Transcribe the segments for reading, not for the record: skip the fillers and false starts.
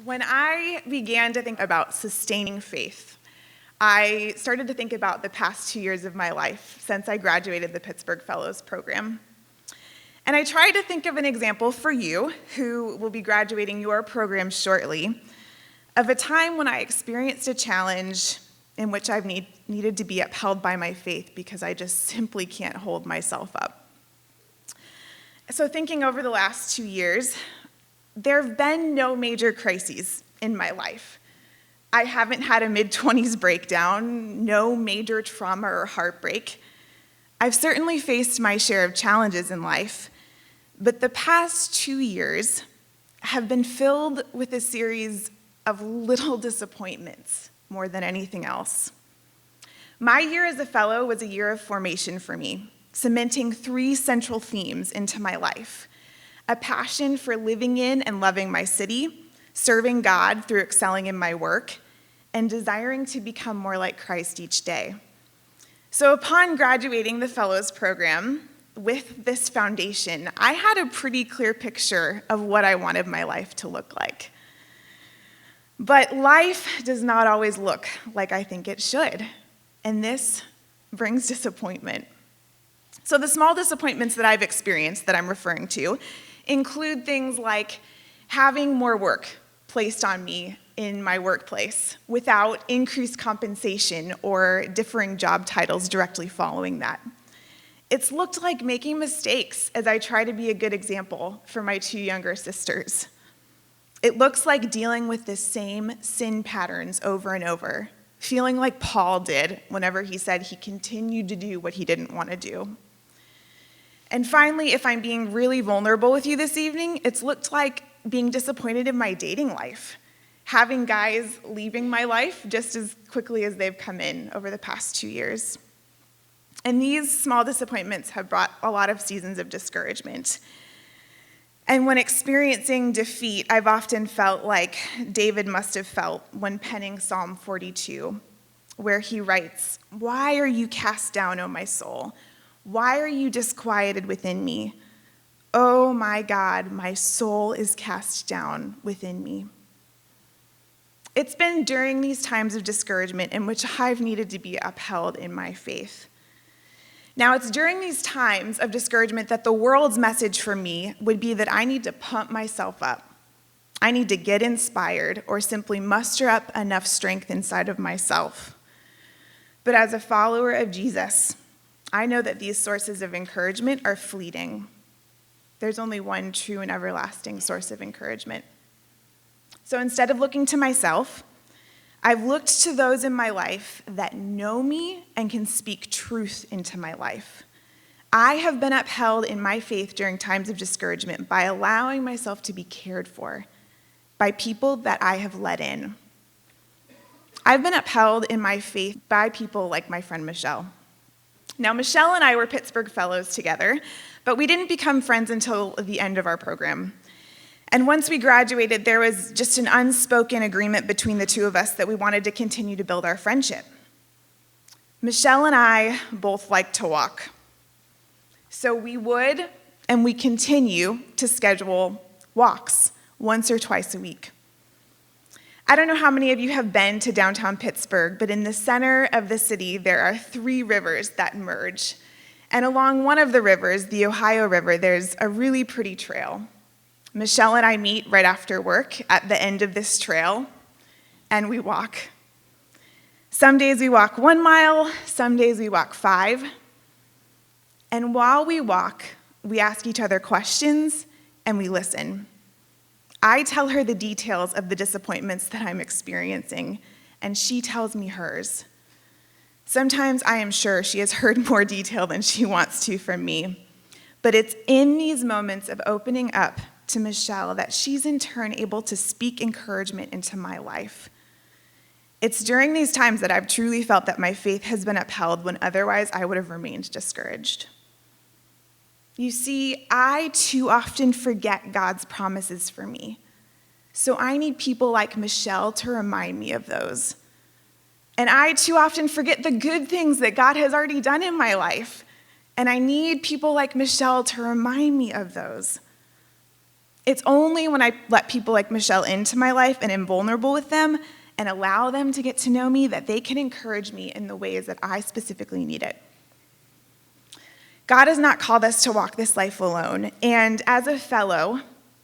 When I began to think about sustaining faith, I started to think about the past 2 years of my life since I graduated the Pittsburgh Fellows Program. And I tried to think of an example for you, who will be graduating your program shortly, of a time when I experienced a challenge in which I've needed to be upheld by my faith because I just simply can't hold myself up. So thinking over the last 2 years, there have been no major crises in my life. I haven't had a mid-20s breakdown, no major trauma or heartbreak. I've certainly faced my share of challenges in life, but the past 2 years have been filled with a series of little disappointments more than anything else. My year as a fellow was a year of formation for me, cementing 3 central themes into my life: a passion for living in and loving my city, serving God through excelling in my work, and desiring to become more like Christ each day. So upon graduating the Fellows Program, with this foundation, I had a pretty clear picture of what I wanted my life to look like. But life does not always look like I think it should, and this brings disappointment. So the small disappointments that I've experienced that I'm referring to include things like having more work placed on me in my workplace without increased compensation or differing job titles directly following that. It's looked like making mistakes as I try to be a good example for my 2 younger sisters. It looks like dealing with the same sin patterns over and over, feeling like Paul did whenever he said he continued to do what he didn't want to do. And finally, if I'm being really vulnerable with you this evening, it's looked like being disappointed in my dating life, having guys leaving my life just as quickly as they've come in over the past 2 years. And these small disappointments have brought a lot of seasons of discouragement. And when experiencing defeat, I've often felt like David must have felt when penning Psalm 42, where he writes, "Why are you cast down, O my soul? Why are you disquieted within me? Oh my God, my soul is cast down within me." It's been during these times of discouragement in which I've needed to be upheld in my faith. Now, it's during these times of discouragement that the world's message for me would be that I need to pump myself up. I need to get inspired or simply muster up enough strength inside of myself. But as a follower of Jesus, I know that these sources of encouragement are fleeting. There's only one true and everlasting source of encouragement. So instead of looking to myself, I've looked to those in my life that know me and can speak truth into my life. I have been upheld in my faith during times of discouragement by allowing myself to be cared for by people that I have let in. I've been upheld in my faith by people like my friend Michelle. Now, Michelle and I were Pittsburgh Fellows together, but we didn't become friends until the end of our program. And once we graduated, there was just an unspoken agreement between the two of us that we wanted to continue to build our friendship. Michelle and I both like to walk. So we would, and we continue to schedule walks once or twice a week. I don't know how many of you have been to downtown Pittsburgh, but in the center of the city, there are 3 rivers that merge. And along one of the rivers, the Ohio River, there's a really pretty trail. Michelle and I meet right after work at the end of this trail, and we walk. Some days we walk 1 mile, some days we walk 5. And while we walk, we ask each other questions, and we listen. I tell her the details of the disappointments that I'm experiencing, and she tells me hers. Sometimes I am sure she has heard more detail than she wants to from me, but it's in these moments of opening up to Michelle that she's in turn able to speak encouragement into my life. It's during these times that I've truly felt that my faith has been upheld when otherwise I would have remained discouraged. You see, I too often forget God's promises for me. So I need people like Michelle to remind me of those. And I too often forget the good things that God has already done in my life. And I need people like Michelle to remind me of those. It's only when I let people like Michelle into my life and am vulnerable with them and allow them to get to know me that they can encourage me in the ways that I specifically need it. God has not called us to walk this life alone, and as a fellow,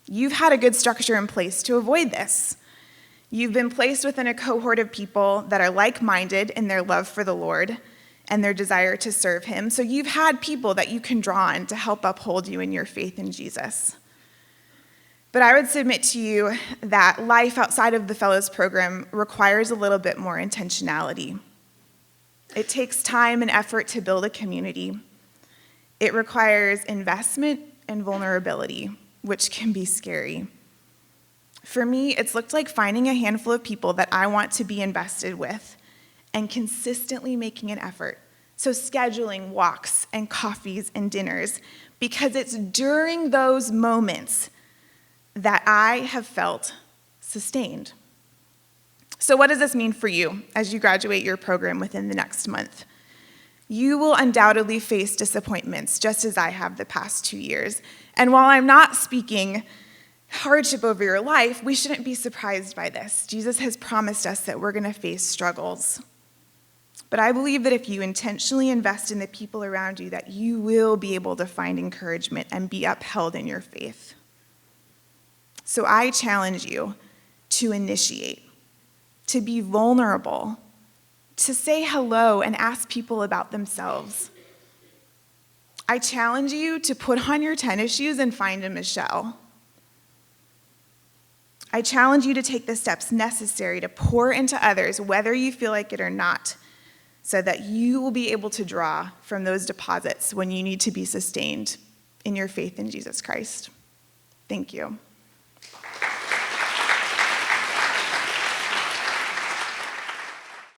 you've had a good structure in place to avoid this. You've been placed within a cohort of people that are like-minded in their love for the Lord and their desire to serve him, so you've had people that you can draw on to help uphold you in your faith in Jesus. But I would submit to you that life outside of the Fellows Program requires a little bit more intentionality. It takes time and effort to build a community. It requires investment and vulnerability, which can be scary. For me, it's looked like finding a handful of people that I want to be invested with and consistently making an effort. So scheduling walks and coffees and dinners, because it's during those moments that I have felt sustained. So what does this mean for you as you graduate your program within the next month? You will undoubtedly face disappointments, just as I have the past 2 years. And while I'm not speaking hardship over your life, we shouldn't be surprised by this. Jesus has promised us that we're going to face struggles. But I believe that if you intentionally invest in the people around you, that you will be able to find encouragement and be upheld in your faith. So I challenge you to initiate, to be vulnerable, to say hello and ask people about themselves. I challenge you to put on your tennis shoes and find a Michelle. I challenge you to take the steps necessary to pour into others, whether you feel like it or not, so that you will be able to draw from those deposits when you need to be sustained in your faith in Jesus Christ. Thank you.